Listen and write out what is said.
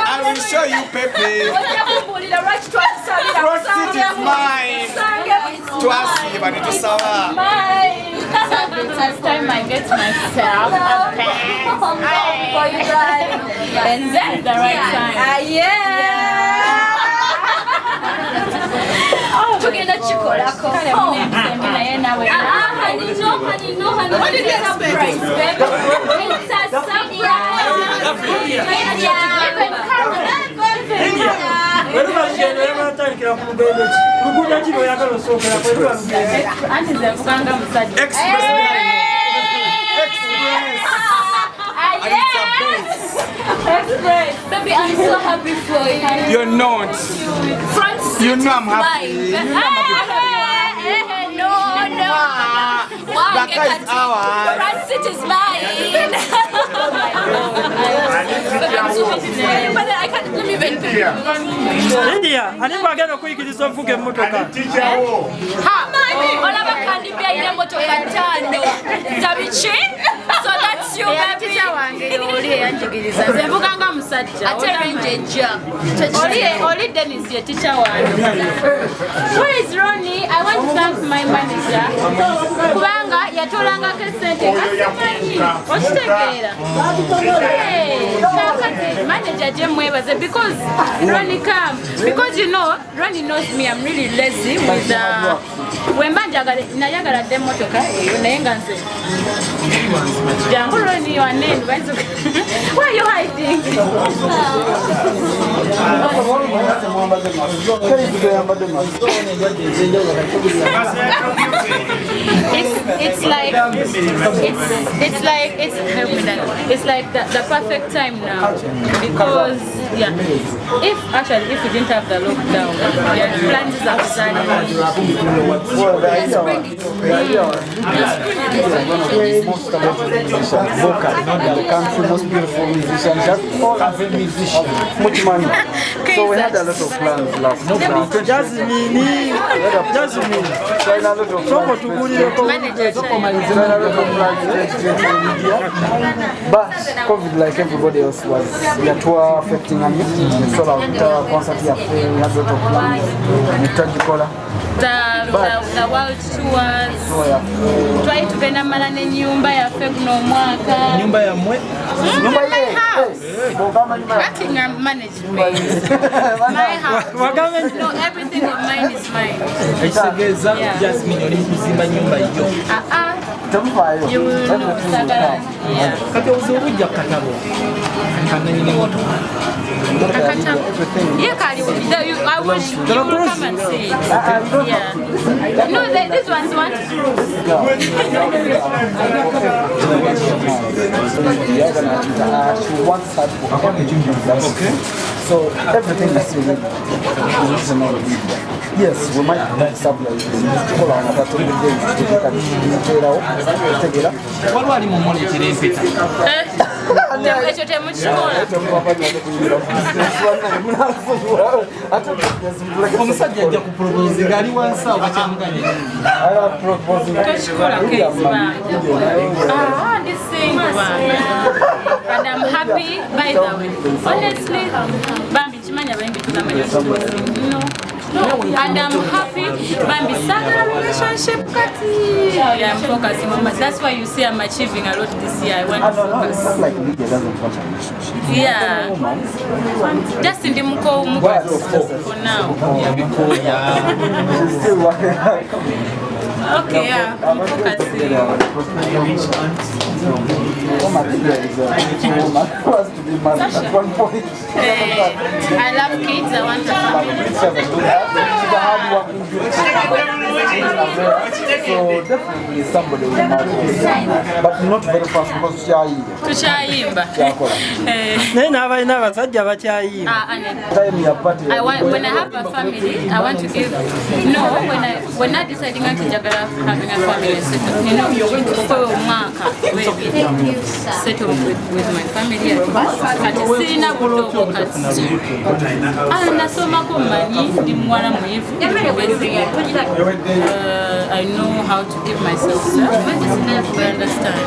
I will show you, Pepe. Front seat is mine. Trust me, but it's sour. First time I get myself a pen for you guys. And that's the right time. Tugenda chikolako. What did you expect? It's a Express. Baby, I'm so happy for you. You're not. Front seat You know I'm is happy. mine. You know I'm happy. No. Back is ours. Front seat is mine. I'm so happy for you. But I can't let me even think. India, aniko agenda kuyikiriza ovuga emmotoka. Olaba kandibya ine motoka ttaano. Zabichi? So that's you, baby. Nze mvuga nga musajja. Ate range ejja. Oli Dennis ye teacher wange. Where is Ronnie? I want to thank my manager. Kubanga yatolangako essente ngasimanyi. Okitegeera? Kakati manager gye mwebaze because Ronnie come. Because you know, Ronnie knows me, I'm really lazy with when nayagala dde emmotoka eyo naye nga nze jangu Ronnie wanene why are you hiding? It's like the perfect time now because if we didn't have the lockdown, plans are starting. Most talented musicians, vocal, not the country, most beautiful musicians, just all of them musicians, much money. So we had a lot of plans last year. Jasmine. So a lot of plans but COVID, like everybody else, was the tour affecting and the sold out concert here, we had a lot of plans. The world tours. Try to get a man in nyumba ya no mwaka. Nyumba ya mwe? My house. Nothing I'm managing. My house. No, everything of mine is mine. Aisegeza Jasmine oli kuzimba nyumba hiyo. You will know. Kati uzurujja katabo. Kananyine moto. Yeah, I wish you would come and see it. Yeah. No, this one's one. Okay. So everything is really yes, we might have supplies. Omusajja ajja kuproposinga ali wansi awo bakyamuganye. This thing, and I'm happy by the way. Honestly, Bambi Chimanya Bambi no. And I'm happy Bambi Saga relationship Kati. I'm focusing on my, that's why you see I'm achieving a lot this year. I want to focus. Like media doesn't want a relationship. Yeah. Just in the Muko for now. Okay, yeah. I'm focusing. I love kids. I want a family. a hard working beautiful. So definitely somebody will marry. But not very fast because tukyayimba naye n'abalina abasajja bakyayimba. time your party. When I have a family, I want to give. No, when I deciding to having a family, for Marka, settle with my family. I know how to give myself stuff. I understand.